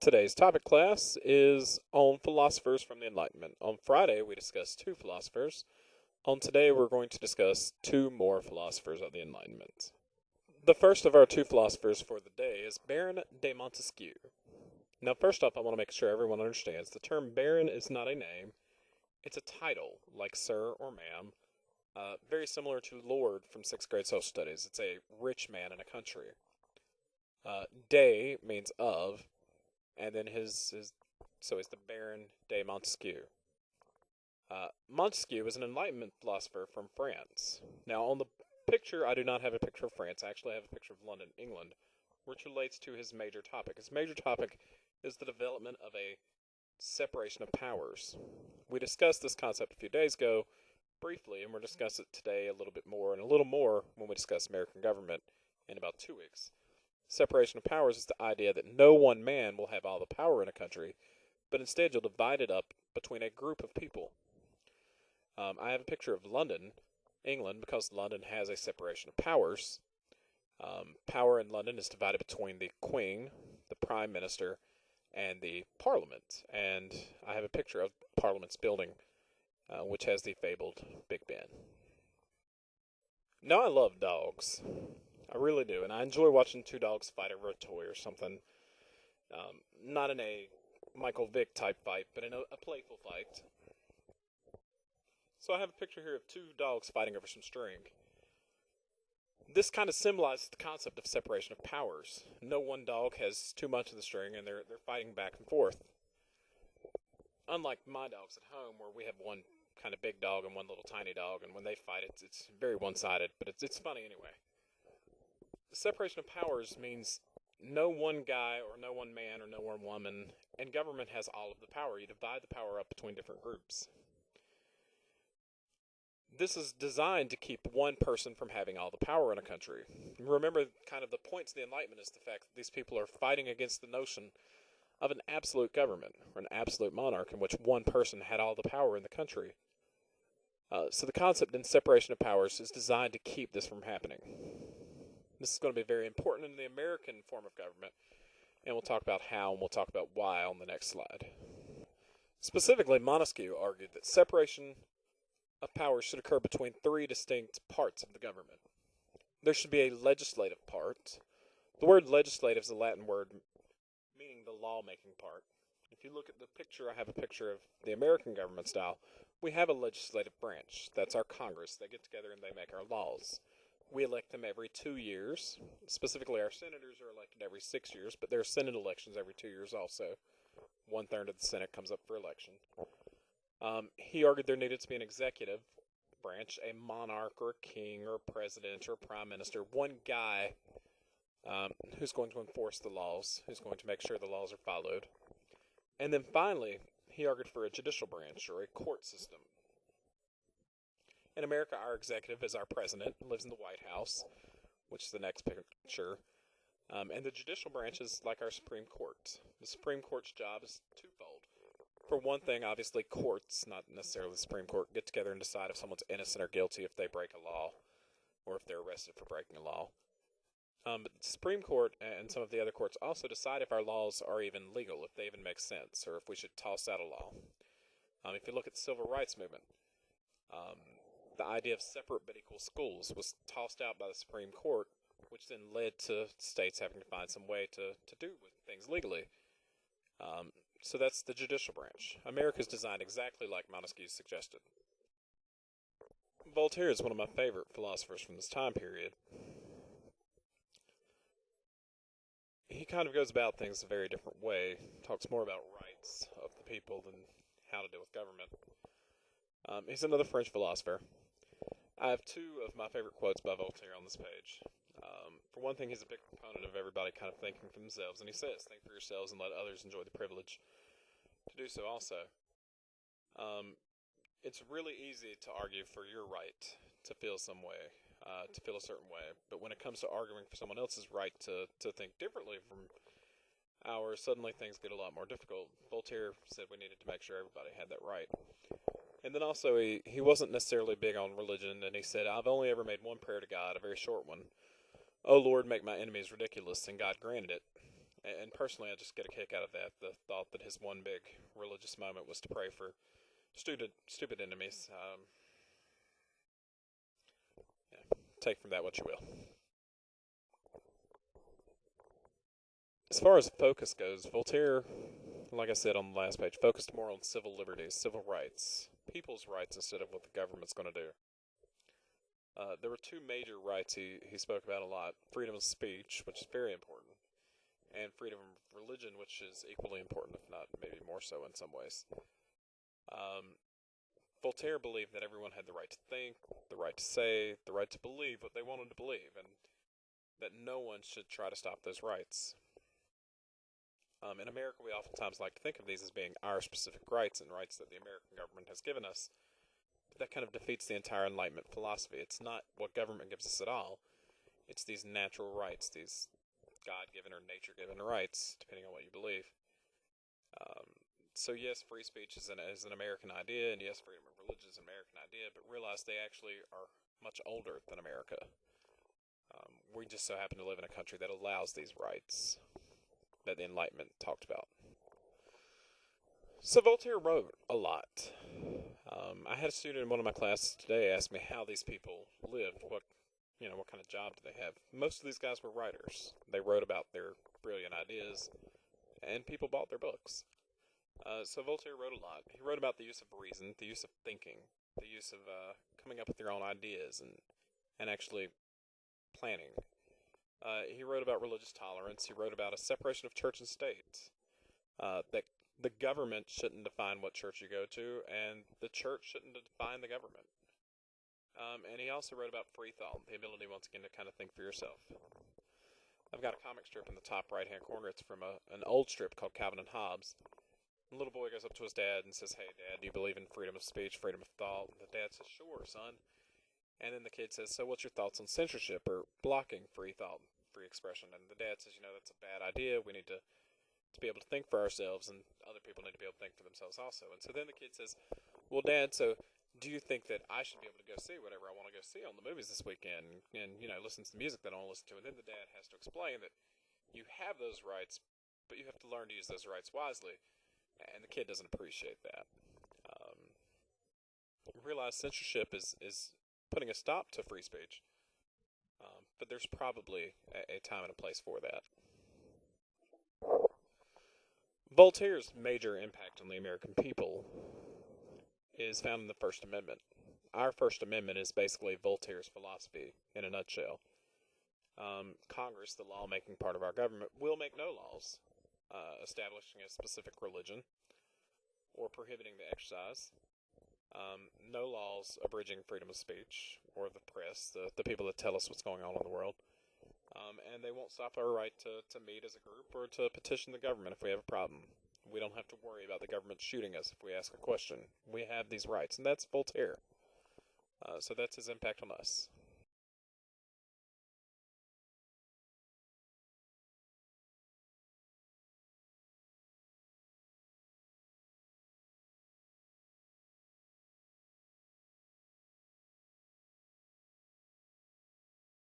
Today's topic class is on philosophers from the Enlightenment. On Friday, we discussed two philosophers. On today, we're going to discuss two more philosophers of the Enlightenment. The first of our two philosophers for the day is Baron de Montesquieu. Now, first off, I want to make sure everyone understands the term baron is not a name, it's a title, like sir or ma'am, very similar to lord from 6th grade social studies. It's a rich man in a country. De means of, and then so he's the Baron de Montesquieu. Montesquieu is an Enlightenment philosopher from France. Now, on the picture, I do not have a picture of France. I actually have a picture of London, England, which relates to his major topic. His major topic is the development of a separation of powers. We discussed this concept a few days ago briefly, and we'll discuss it today a little bit more and a little more when we discuss American government in about 2 weeks. Separation of powers is the idea that no one man will have all the power in a country, but instead you'll divide it up between a group of people. I have a picture of London, England, because London has a separation of powers. Power in London is divided between the Queen, the Prime Minister, and the Parliament. And I have a picture of Parliament's building, which has the fabled Big Ben. Now, I love dogs. I really do, and I enjoy watching two dogs fight over a toy or something. Not in a Michael Vick type fight, but in a playful fight. So I have a picture here of two dogs fighting over some string. This kind of symbolizes the concept of separation of powers. No one dog has too much of the string, and they're fighting back and forth. Unlike my dogs at home, where we have one kind of big dog and one little tiny dog, and when they fight, it's very one-sided, but it's funny anyway. The separation of powers means no one guy or no one man or no one woman, and government has all of the power. You divide the power up between different groups. This is designed to keep one person from having all the power in a country. Remember, kind of the points of the Enlightenment is the fact that these people are fighting against the notion of an absolute government, or an absolute monarch, in which one person had all the power in the country. So the concept in separation of powers is designed to keep this from happening. This is going to be very important in the American form of government, and we'll talk about how and we'll talk about why on the next slide. Specifically, Montesquieu argued that separation of powers should occur between three distinct parts of the government. There should be a legislative part. The word legislative is a Latin word meaning the lawmaking part. If you look at the picture, I have a picture of the American government style. We have a legislative branch. That's our Congress. They get together and they make our laws. We elect them every 2 years. Specifically, our senators are elected every 6 years, but there are Senate elections every 2 years also. 1/3 of the Senate comes up for election. He argued there needed to be an executive branch, a monarch or a king or a president or a prime minister, one guy who's going to enforce the laws, who's going to make sure the laws are followed. And then finally, he argued for a judicial branch or a court system. In America, our executive is our president, lives in the White House, which is the next picture. And the judicial branch is like our Supreme Court. The Supreme Court's job is twofold. For one thing, obviously, courts, not necessarily the Supreme Court, get together and decide if someone's innocent or guilty if they break a law, or if they're arrested for breaking a law. But the Supreme Court and some of the other courts also decide if our laws are even legal, if they even make sense, or if we should toss out a law. If you look at the Civil Rights Movement, the idea of separate but equal schools was tossed out by the Supreme Court, which then led to states having to find some way to do things legally. So that's the judicial branch. America is designed exactly like Montesquieu suggested. Voltaire is one of my favorite philosophers from this time period. He kind of goes about things a very different way, talks more about rights of the people than how to deal with government. He's another French philosopher. I have two of my favorite quotes by Voltaire on this page. For one thing, he's a big proponent of everybody kind of thinking for themselves, and he says, think for yourselves and let others enjoy the privilege to do so also. It's really easy to argue for your right to feel some way, to feel a certain way, but when it comes to arguing for someone else's right to think differently from ours, suddenly things get a lot more difficult. Voltaire said we needed to make sure everybody had that right. And then also, he wasn't necessarily big on religion, and he said, I've only ever made one prayer to God, a very short one. Oh Lord, make my enemies ridiculous, and God granted it. And personally, I just get a kick out of that. The thought that his one big religious moment was to pray for stupid enemies. Yeah, take from that what you will. As far as focus goes, Voltaire, like I said on the last page, focused more on civil liberties, civil rights, people's rights instead of what the government's going to do. There were two major rights he spoke about a lot: freedom of speech, which is very important, and freedom of religion, which is equally important, if not maybe more so in some ways. Um, Voltaire believed that everyone had the right to think, the right to say, the right to believe what they wanted to believe, and that no one should try to stop those rights. In America, we oftentimes like to think of these as being our specific rights and rights that the American government has given us. But that kind of defeats the entire Enlightenment philosophy. It's not what government gives us at all. It's these natural rights, these God-given or nature-given rights, depending on what you believe. So yes, free speech is an American idea, and yes, freedom of religion is an American idea, but realize they actually are much older than America. We just so happen to live in a country that allows these rights that the Enlightenment talked about. So Voltaire wrote a lot. I had a student in one of my classes today ask me how these people lived, what kind of job do they have. Most of these guys were writers. They wrote about their brilliant ideas, and people bought their books. So Voltaire wrote a lot. He wrote about the use of reason, the use of thinking, the use of coming up with your own ideas and actually planning. He wrote about religious tolerance. He wrote about a separation of church and state. That the government shouldn't define what church you go to, and the church shouldn't define the government. And he also wrote about free thought, the ability, once again, to kind of think for yourself. I've got a comic strip in the top right-hand corner. It's from an old strip called Calvin and Hobbes. The little boy goes up to his dad and says, "Hey, Dad, do you believe in freedom of speech, freedom of thought?" And the dad says, "Sure, son." And then the kid says, "So what's your thoughts on censorship or blocking free thought, free expression?" And the dad says, "That's a bad idea. We need to be able to think for ourselves, and other people need to be able to think for themselves also." And so then the kid says, "Well, Dad, so do you think that I should be able to go see whatever I want to go see on the movies this weekend and listen to the music that I want to listen to?" And then the dad has to explain that you have those rights, but you have to learn to use those rights wisely. And the kid doesn't appreciate that. Realize censorship is putting a stop to free speech, but there's probably a time and a place for that. Voltaire's major impact on the American people is found in the First Amendment. Our First Amendment is basically Voltaire's philosophy in a nutshell. Congress, the lawmaking part of our government, will make no laws establishing a specific religion or prohibiting the exercise. No laws abridging freedom of speech or the press, the people that tell us what's going on in the world. And they won't stop our right to meet as a group or to petition the government if we have a problem. We don't have to worry about the government shooting us if we ask a question. We have these rights, and that's Voltaire. So that's his impact on us.